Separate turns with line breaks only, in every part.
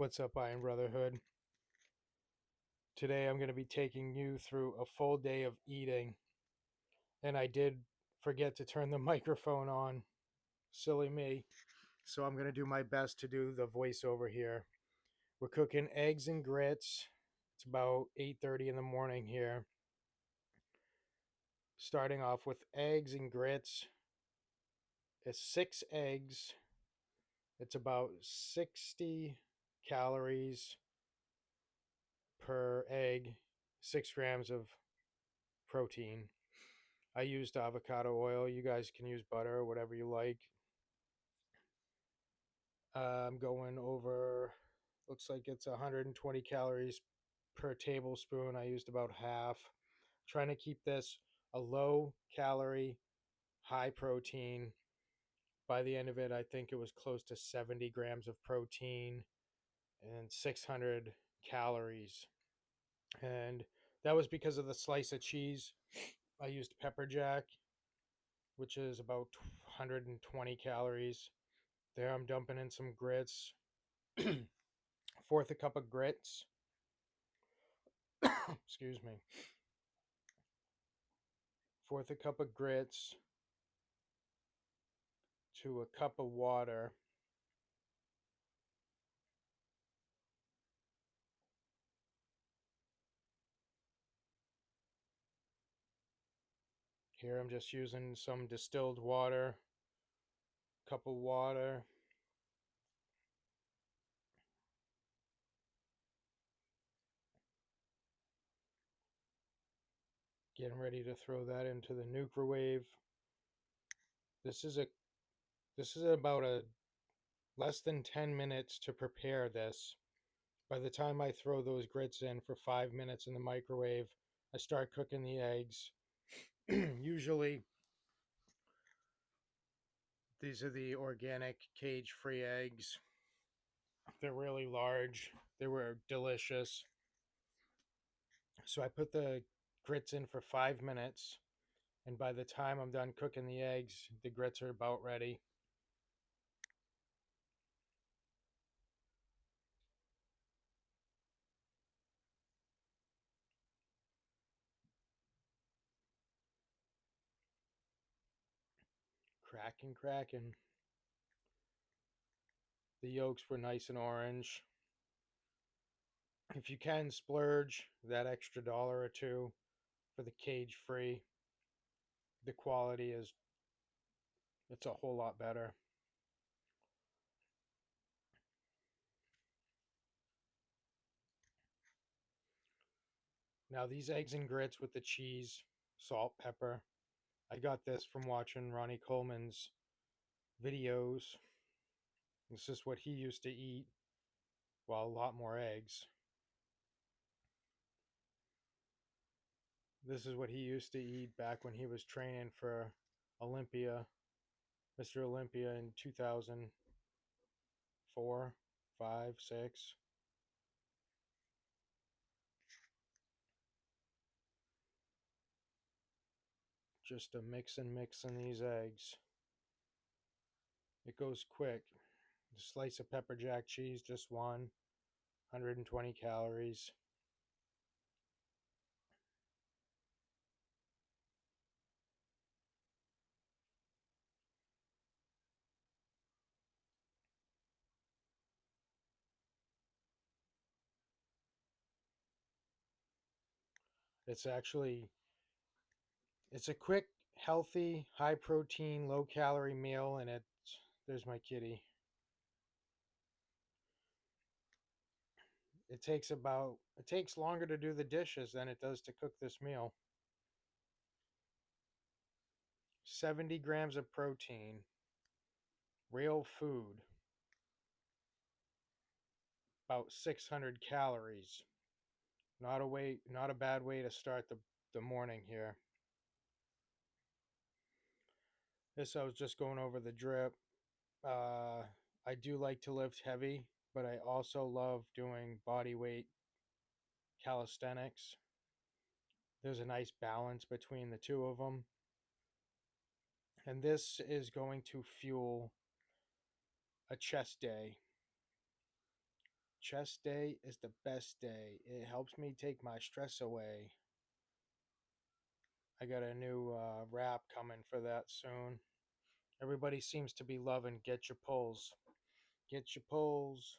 What's up, Iron Brotherhood? Today I'm going to be taking you through a full day of eating, and I did forget to turn the microphone on. Silly me. So I'm going to do my best to do the voiceover here. We're cooking eggs and grits. It's about 8:30 in the morning here. Starting off with eggs and grits. It's 6 eggs. It's about 60 calories per egg, 6 grams of protein. I used avocado oil. You guys can use butter or whatever you like. I'm going over, looks like it's 120 calories per tablespoon. I used about half. Trying to keep this a low calorie, high protein. By the end of it, I think it was close to 70 grams of protein and 600 calories. And that was because of the slice of cheese. I used pepper jack, which is about 120 calories. There, I'm dumping in some grits. Fourth a cup of grits. Excuse me. Fourth a cup of grits to a cup of water. Here I'm just using some distilled water. Cup of water. Getting ready to throw that into the nuclear. This is a this is about a less than 10 minutes to prepare this. By the time I throw those grits in for 5 minutes in the microwave, I start cooking the eggs. Usually these are the organic cage-free eggs. They're really large. They were delicious. So I put the grits in for 5 minutes, and by the time I'm done cooking the eggs, the grits are about ready. Cracking, cracking. The yolks were nice and orange. If you can splurge that extra dollar or two for the cage free, the quality is it's a whole lot better. Now these eggs and grits with the cheese, salt, pepper. I got this from watching Ronnie Coleman's videos. This is what he used to eat. Well, a lot more eggs. This is what he used to eat back when he was training for Olympia, Mr. Olympia in 2004, 5, 6. Just a mixing these eggs. It goes quick. A slice of pepper jack cheese, just one, 120 calories. It's actually it's a quick, healthy, high protein, low calorie meal, and there's my kitty. It takes longer to do the dishes than it does to cook this meal. 70 grams of protein, real food, about 600 calories. Not a bad way to start the morning here. This I was just going over the drip. I do like to lift heavy, but I also love doing body weight calisthenics. There's a nice balance between the two of them. And this is going to fuel a chest day. Chest day is the best day. It helps me take my stress away. I got a new rap coming for that soon. Everybody seems to be loving Get Your Pulls. Get your pulls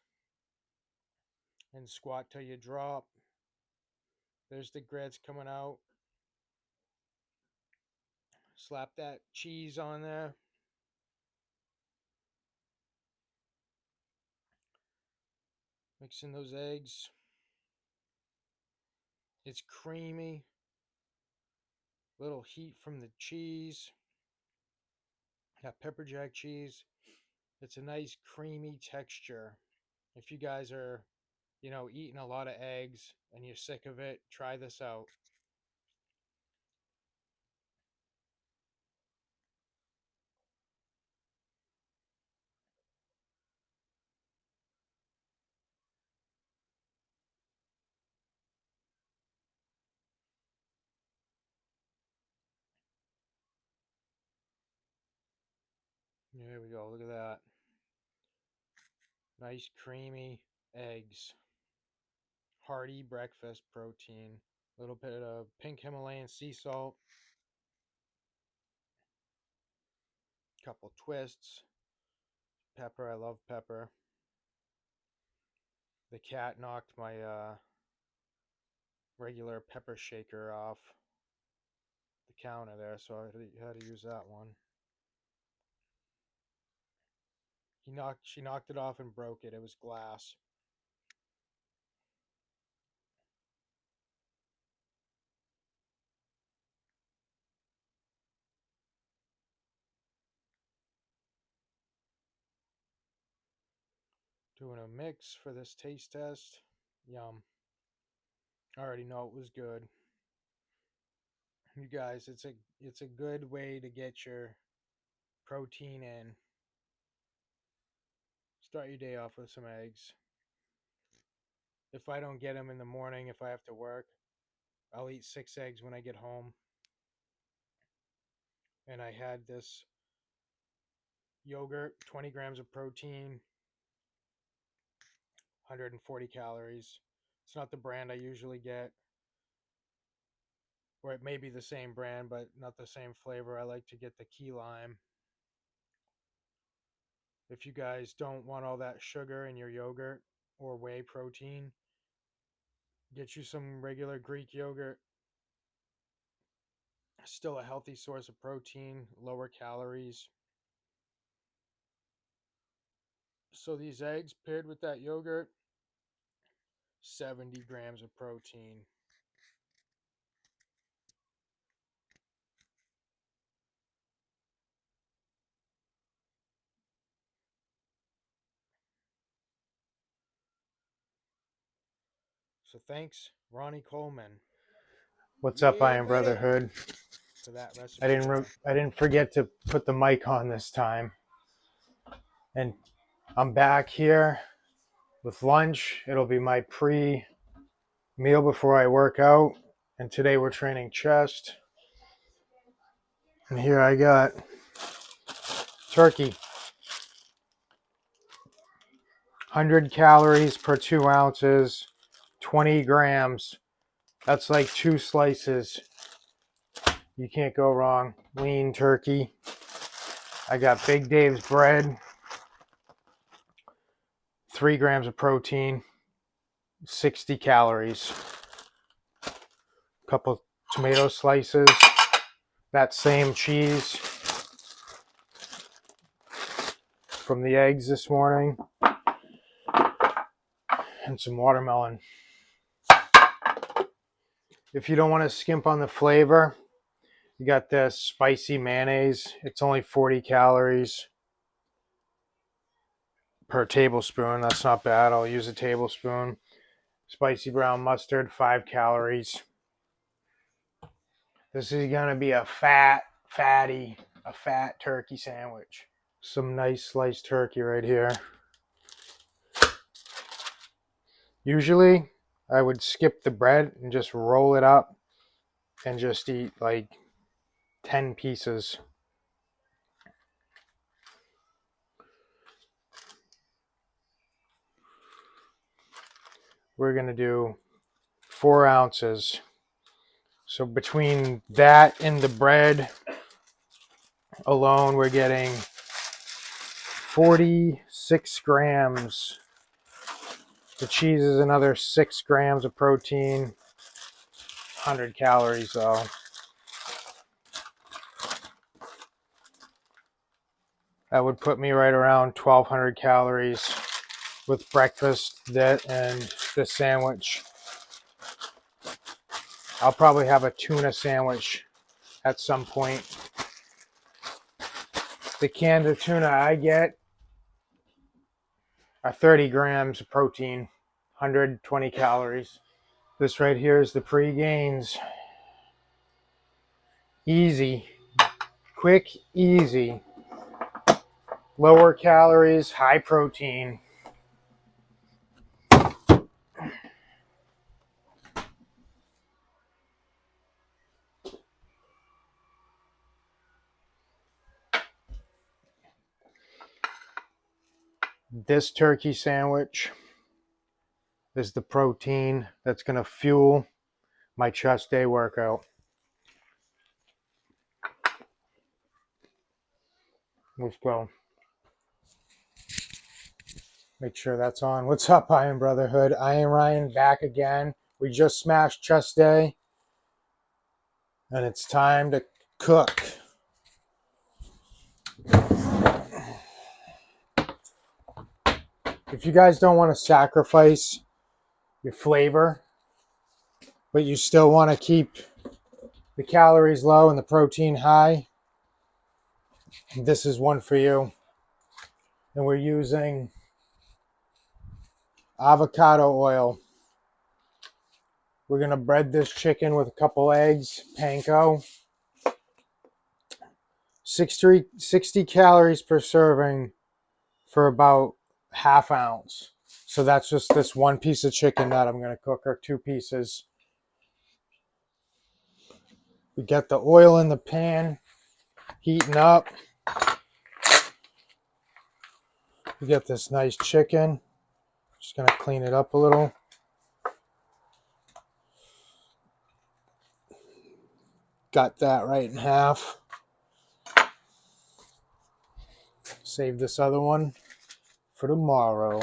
and squat till you drop. There's the grits coming out. Slap that cheese on there. Mix in those eggs. It's creamy. Little heat from the cheese. Got pepper jack cheese. It's a nice creamy texture. If you guys are, eating a lot of eggs and you're sick of it, try this out. There we go. Look at that. Nice creamy eggs. Hearty breakfast protein. A little bit of pink Himalayan sea salt. Couple twists. Pepper. I love pepper. The cat knocked my regular pepper shaker off the counter there, so I had to use that one. She knocked it off and broke it. It was glass. Doing a mix for this taste test. Yum. I already know it was good. You guys, it's a good way to get your protein in. Start your day off with some eggs. If I don't get them in the morning, if I have to work, I'll eat 6 eggs when I get home. And I had this yogurt, 20 grams of protein, 140 calories. It's not the brand I usually get, or it may be the same brand, but not the same flavor. I like to get the key lime. If you guys don't want all that sugar in your yogurt or whey protein, get you some regular Greek yogurt. Still a healthy source of protein, lower calories. So these eggs paired with that yogurt, 70 grams of protein. So thanks, Ronnie Coleman.
What's up,
Yeah,
Iron
buddy.
Brotherhood?
For that recipe there.
I didn't forget to put the mic on this time, and I'm back here with lunch. It'll be my pre-meal before I work out, and today we're training chest. And here I got turkey, 100 calories per 2 ounces, 20 grams. That's like 2 slices. You can't go wrong. Lean turkey. I got Big Dave's bread, 3 grams of protein, 60 calories. Couple tomato slices, that same cheese from the eggs this morning, and some watermelon. If you don't want to skimp on the flavor, you got this spicy mayonnaise. It's only 40 calories per tablespoon. That's not bad. I'll use a tablespoon. Spicy brown mustard, 5 calories. This is going to be a fat turkey sandwich. Some nice sliced turkey right here. Usually, I would skip the bread and just roll it up and just eat like 10 pieces. we're going to do 4 ounces. So between that and the bread alone, we're getting 46 grams. The cheese is another 6 grams of protein. 100 calories though. That would put me right around 1,200 calories with breakfast, that, and the sandwich. I'll probably have a tuna sandwich at some point. The cans of tuna I get are 30 grams of protein, 120 calories. This right here is the pre-gains. Easy, quick, easy. Lower calories, high protein. This turkey sandwich is the protein that's going to fuel my chest day workout. Let's go. Make sure that's on. What's up, Iron Brotherhood? I am Ryan, back again. We just smashed chest day, and it's time to cook. If you guys don't want to sacrifice your flavor, but you still want to keep the calories low and the protein high, this is one for you. And we're using avocado oil. We're going to bread this chicken with a couple eggs, panko. 60 calories per serving for about half ounce. So that's just this one piece of chicken that I'm going to cook, or 2 pieces. We got the oil in the pan heating up. We got this nice chicken. Just going to clean it up a little. Got that right in half. Save this other one for tomorrow.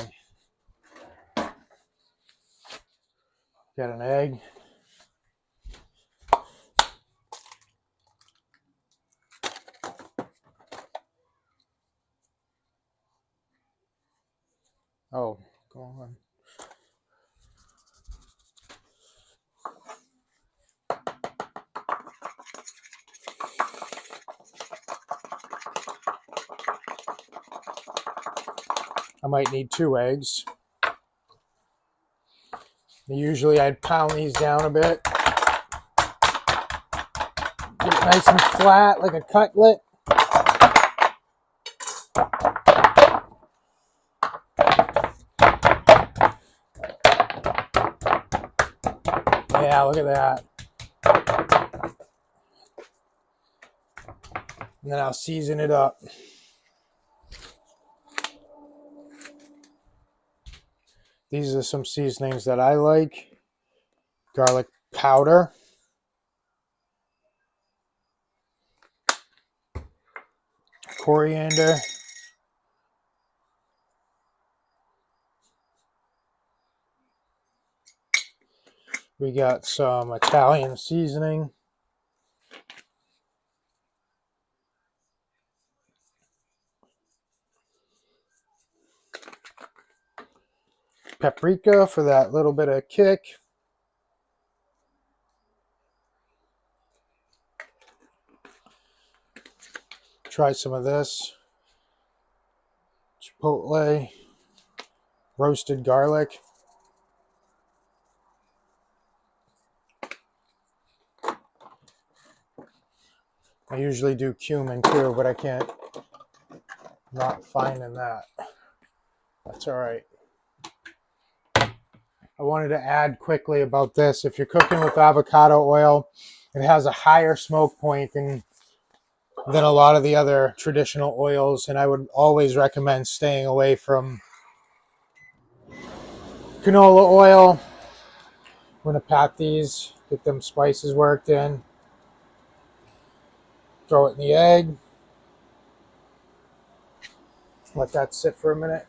Got an egg. Oh, go on. I might need 2 eggs. Usually I'd pound these down a bit. Get it nice and flat like a cutlet. Yeah, look at that. And then I'll season it up. These are some seasonings that I like. Garlic powder. Coriander. We got some Italian seasoning. Paprika for that little bit of kick. Try some of this. Chipotle. Roasted garlic. I usually do cumin too, but I can't not finding that. That's all right. I wanted to add quickly about this. If you're cooking with avocado oil, it has a higher smoke point than a lot of the other traditional oils, and I would always recommend staying away from canola oil. I'm going to pat these, get them spices worked in, throw it in the egg, let that sit for a minute.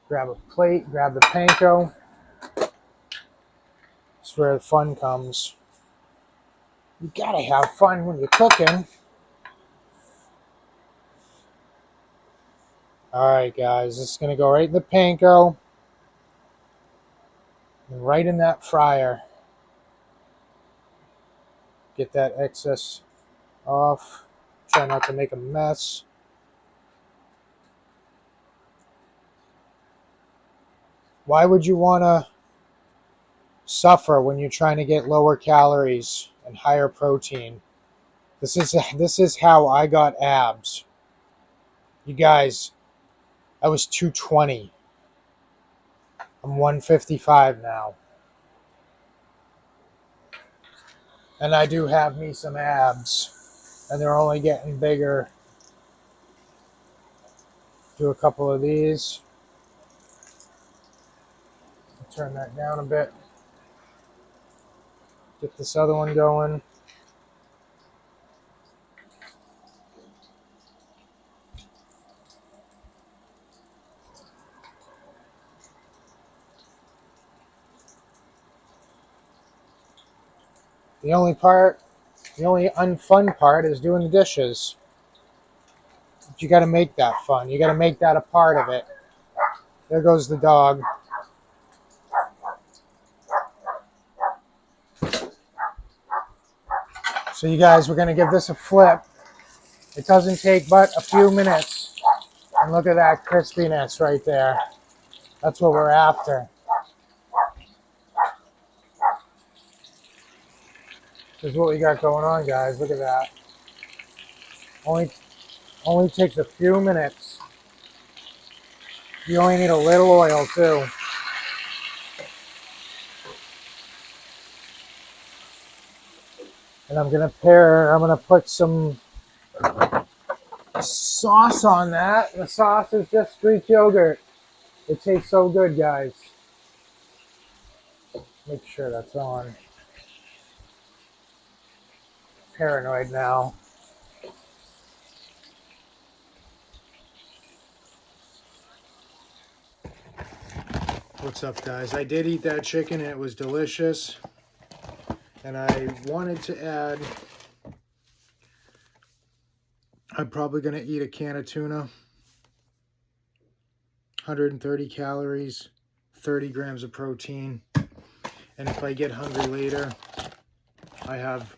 Grab a plate, grab the panko. That's where the fun comes. You gotta have fun when you're cooking. Alright guys, this is gonna go right in the panko and right in that fryer. Get that excess off. Try not to make a mess. Why would you want to suffer when you're trying to get lower calories and higher protein? This is how I got abs. You guys, I was 220. I'm 155 now. And I do have me some abs. And they're only getting bigger. Do a couple of these. Turn that down a bit. Get this other one going. The only unfun part is doing the dishes. But you got to make that fun. You got to make that a part of it. There goes the dog. So you guys, we're going to give this a flip. It doesn't take but a few minutes. And look at that crispiness right there. That's what we're after. This is what we got going on, guys. Look at that. Only takes a few minutes. You only need a little oil too. And I'm gonna put some sauce on that. The sauce is just Greek yogurt. It tastes so good, guys. Make sure that's on. Paranoid now. What's up, guys? I did eat that chicken and it was delicious. And I wanted to add, I'm probably going to eat a can of tuna. 130 calories, 30 grams of protein. And if I get hungry later, I have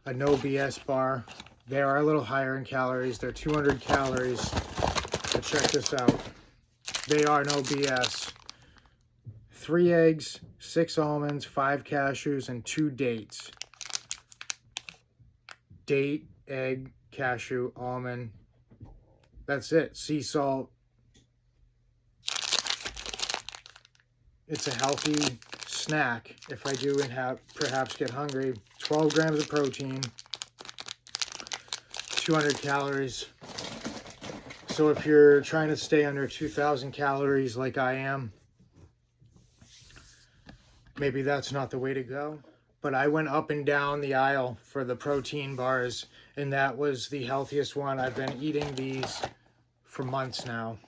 a no BS bar. They are a little higher in calories. They're 200 calories. But check this out. They are no BS. 3 eggs, 6 almonds, 5 cashews, and 2 dates. Date, egg, cashew, almond. That's it. Sea salt. It's a healthy snack if I do and perhaps get hungry. 12 grams of protein, 200 calories. So if you're trying to stay under 2,000 calories like I am, maybe that's not the way to go. But I went up and down the aisle for the protein bars, and that was the healthiest one. I've been eating these for months now.